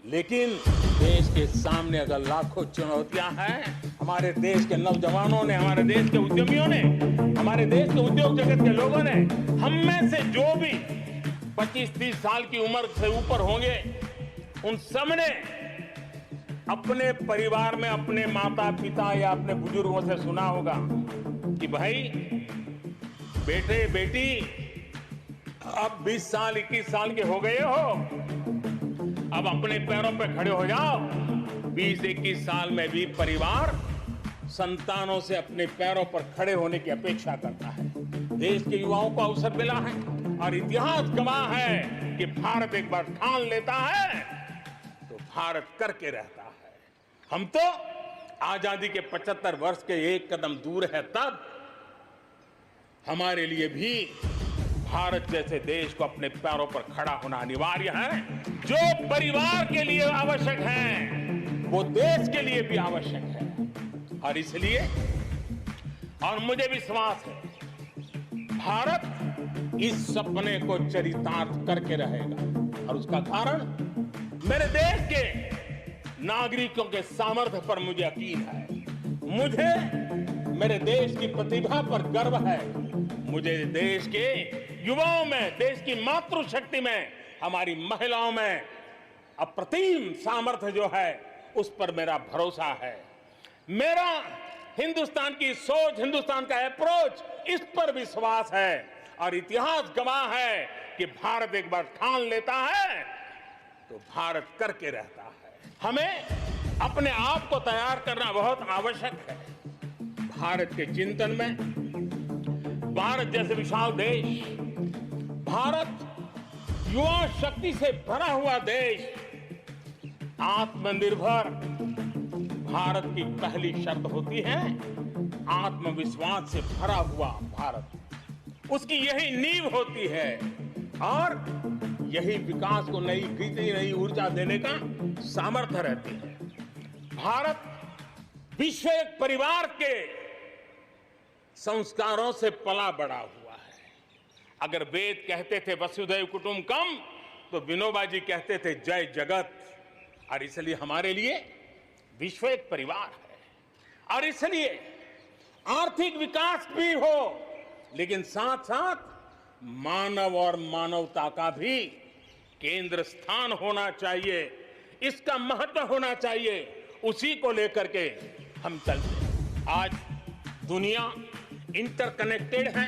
लेकिन देश के सामने अगर लाखों चुनौतियां हैं, हमारे देश के नौजवानों ने, हमारे देश के उद्यमियों ने, हमारे देश के उद्योग जगत के लोगों ने, हम में से जो भी 25-30 साल की उम्र से ऊपर होंगे, उन सब ने अपने परिवार में अपने माता पिता या अपने बुजुर्गों से सुना होगा कि भाई बेटे बेटी अब 20 साल 21 साल के हो गए हो, अब अपने पैरों पे खड़े हो जाओ। 20-21 साल में भी परिवार संतानों से अपने पैरों पर खड़े होने की अपेक्षा करता है। देश के युवाओं को अवसर मिला है और इतिहास गवाह है कि भारत एक बार ठान लेता है तो भारत करके रहता है। हम तो आजादी के 75 वर्ष के एक कदम दूर है, तब हमारे लिए भी भारत जैसे देश को अपने पैरों पर खड़ा होना अनिवार्य है। जो परिवार के लिए आवश्यक है वो देश के लिए भी आवश्यक है। और इसलिए और मुझे विश्वास है भारत इस सपने को चरितार्थ करके रहेगा। और उसका कारण मेरे देश के नागरिकों के सामर्थ्य पर मुझे यकीन है। मुझे मेरे देश की प्रतिभा पर गर्व है। मुझे देश के युवाओं में, देश की मातृशक्ति में, हमारी महिलाओं में अप्रतिम सामर्थ्य जो है उस पर मेरा भरोसा है। मेरा हिंदुस्तान की सोच, हिंदुस्तान का अप्रोच, इस पर विश्वास है। और इतिहास गवाह है कि भारत एक बार ठान लेता है तो भारत करके रहता है। हमें अपने आप को तैयार करना बहुत आवश्यक है। भारत के चिंतन में भारत जैसे विशाल देश, भारत युवा शक्ति से भरा हुआ देश, आत्मनिर्भर भारत की पहली शर्त होती है आत्मविश्वास से भरा हुआ भारत। उसकी यही नींव होती है और यही विकास को नई गति, नई ऊर्जा देने का सामर्थ्य रहती है। भारत विश्व एक परिवार के संस्कारों से पला बड़ा हुआ है। अगर वेद कहते थे वसुधैव कुटुंबकम, तो विनोबा जी कहते थे जय जगत। और इसलिए हमारे लिए विश्व एक परिवार है। और इसलिए आर्थिक विकास भी हो, लेकिन साथ साथ मानव और मानवता का भी केंद्र स्थान होना चाहिए, इसका महत्व होना चाहिए। उसी को लेकर के हम चलते हैं। आज दुनिया इंटरकनेक्टेड है,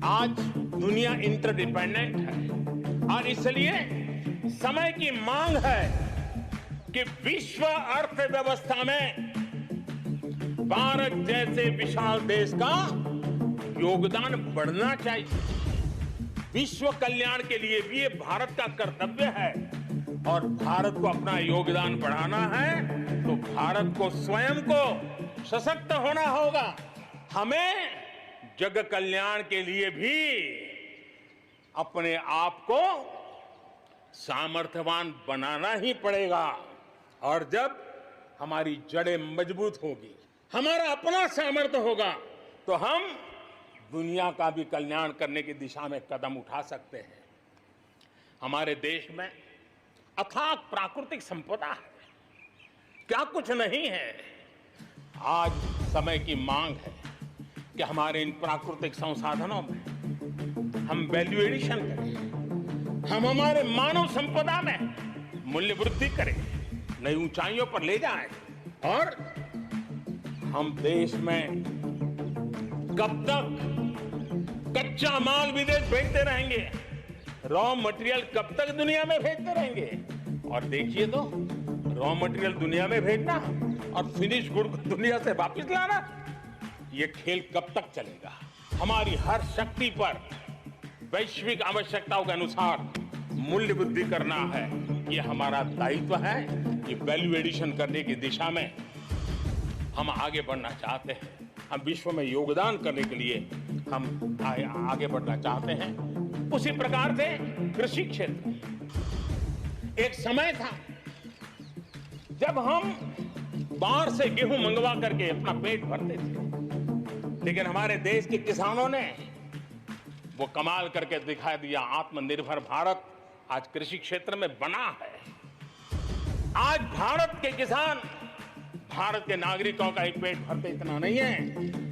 आज दुनिया इंटरडिपेंडेंट है। और इसलिए समय की मांग है कि विश्व अर्थव्यवस्था में भारत जैसे विशाल देश का योगदान बढ़ना चाहिए। विश्व कल्याण के लिए भी ये भारत का कर्तव्य है। और भारत को अपना योगदान बढ़ाना है तो भारत को स्वयं को सशक्त होना होगा। हमें जग कल्याण के लिए भी अपने आप को सामर्थ्यवान बनाना ही पड़ेगा। और जब हमारी जड़ें मजबूत होगी, हमारा अपना सामर्थ्य होगा, तो हम दुनिया का भी कल्याण करने की दिशा में कदम उठा सकते हैं। हमारे देश में अथाक प्राकृतिक संपदा है, क्या कुछ नहीं है। आज समय की मांग है कि हमारे इन प्राकृतिक संसाधनों में हम वैल्यू एडिशन करें, हम हमारे मानव संपदा में मूल्य वृद्धि करें, नई ऊंचाइयों पर ले जाएं। और हम देश में कब तक कच्चा माल विदेश भेजते रहेंगे, रॉ मटेरियल कब तक दुनिया में भेजते रहेंगे। और देखिए तो रॉ मटेरियल दुनिया में भेजना और फिनिश गुड को दुनिया से वापस लाना, ये खेल कब तक चलेगा। हमारी हर शक्ति पर वैश्विक आवश्यकताओं के अनुसार मूल्य वृद्धि करना है, ये हमारा दायित्व है। ये वैल्यू एडिशन करने की दिशा में हम आगे बढ़ना चाहते हैं। हम विश्व में योगदान करने के लिए हम आगे बढ़ना चाहते हैं। उसी प्रकार से कृषि क्षेत्र, एक समय था जब हम बाहर से गेहूं मंगवा करके अपना पेट भरते थे, लेकिन हमारे देश के किसानों ने वो कमाल करके दिखा दिया। आत्मनिर्भर भारत आज कृषि क्षेत्र में बना है। आज भारत के किसान, भारत के नागरिकों का एक पेट भरते इतना नहीं है।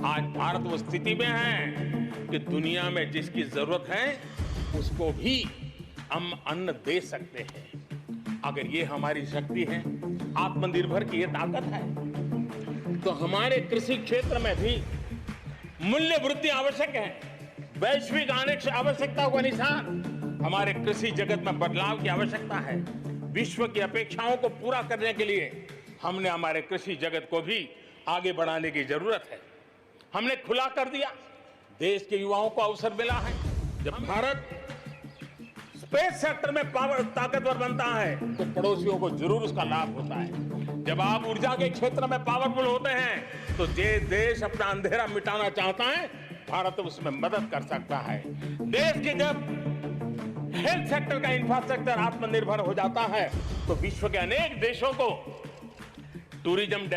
आज भारत वो स्थिति में है कि दुनिया में जिसकी जरूरत है उसको भी हम अन्न दे सकते हैं। अगर ये हमारी शक्ति है, आत्मनिर्भर की ये ताकत है, तो हमारे कृषि क्षेत्र में भी मूल्य वृद्धि आवश्यक है। वैश्विक आवश्यकता को निशान हमारे कृषि जगत में बदलाव की आवश्यकता है। विश्व की अपेक्षाओं को पूरा करने के लिए हमने हमारे कृषि जगत को भी आगे बढ़ाने की जरूरत है। हमने खुला कर दिया, देश के युवाओं को अवसर मिला है। जब भारत स्पेस सेक्टर में ताकतवर बनता है तो पड़ोसियों को जरूर उसका लाभ होता है। जब आप ऊर्जा के क्षेत्र में पावरफुल होते हैं तो जे देश अपना अंधेरा मिटाना चाहता है, भारत उसमें मदद कर सकता है। देश के जब हेल्थ सेक्टर का इंफ्रास्ट्रक्चर आत्मनिर्भर हो जाता है तो विश्व के अनेक देशों को टूरिज्म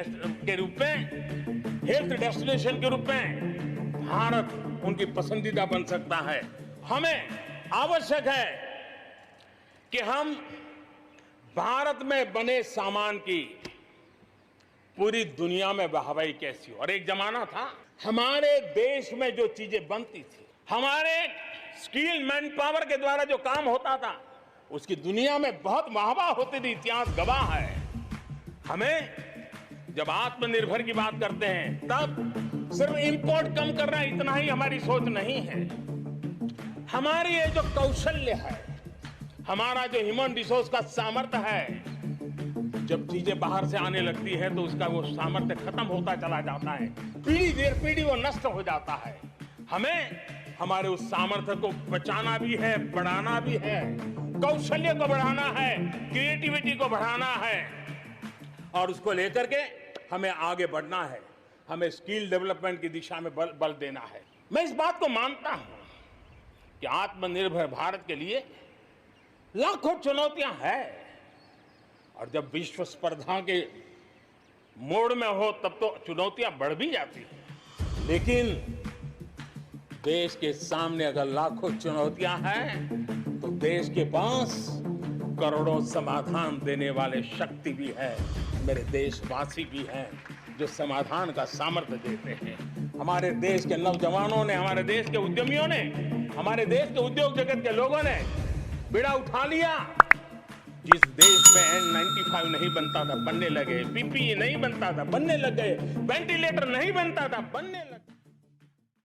के रूप में, हेल्थ डेस्टिनेशन के रूप में भारत उनकी पसंदीदा बन सकता है। हमें आवश्यक है कि हम भारत में बने सामान की पूरी दुनिया में वाहवाही कैसी हो। और एक जमाना था हमारे देश में जो चीजें बनती थी, हमारे स्किल मैन पावर के द्वारा जो काम होता था, उसकी दुनिया में बहुत वाहवाह होती थी। इतिहास गवाह है। हमें जब आत्मनिर्भर की बात करते हैं तब सिर्फ इंपोर्ट कम करना इतना ही हमारी सोच नहीं है। हमारी ये जो कौशल्य है, हमारा जो ह्यूमन रिसोर्स का सामर्थ्य है, जब चीजें बाहर से आने लगती है तो उसका वो सामर्थ्य खत्म होता चला जाता है। पीढ़ी दर पीढ़ी वो नष्ट हो जाता है। हमें हमारे उस सामर्थ्य को बचाना भी है, बढ़ाना भी है, कौशल्य को बढ़ाना है, क्रिएटिविटी को बढ़ाना है और उसको लेकर के हमें आगे बढ़ना है। हमें स्किल डेवलपमेंट की दिशा में बल देना है। मैं इस बात को मानता हूं कि आत्मनिर्भर भारत के लिए लाखों चुनौतियां हैं और जब विश्व स्पर्धा के मोड़ में हो तब तो चुनौतियां बढ़ भी जाती हैं। लेकिन देश के सामने अगर लाखों चुनौतियां हैं तो देश के पास करोड़ों समाधान देने वाले शक्ति भी है। मेरे देशवासी भी हैं जो समाधान का सामर्थ्य देते हैं। हमारे देश के नौजवानों ने, हमारे देश के उद्यमियों ने, हमारे देश के उद्योग जगत के लोगों ने बीड़ा उठा लिया। जिस देश में N95 नहीं बनता था बनने लगे, PPE नहीं बनता था बनने लगे, वेंटिलेटर नहीं बनता था बनने लगे।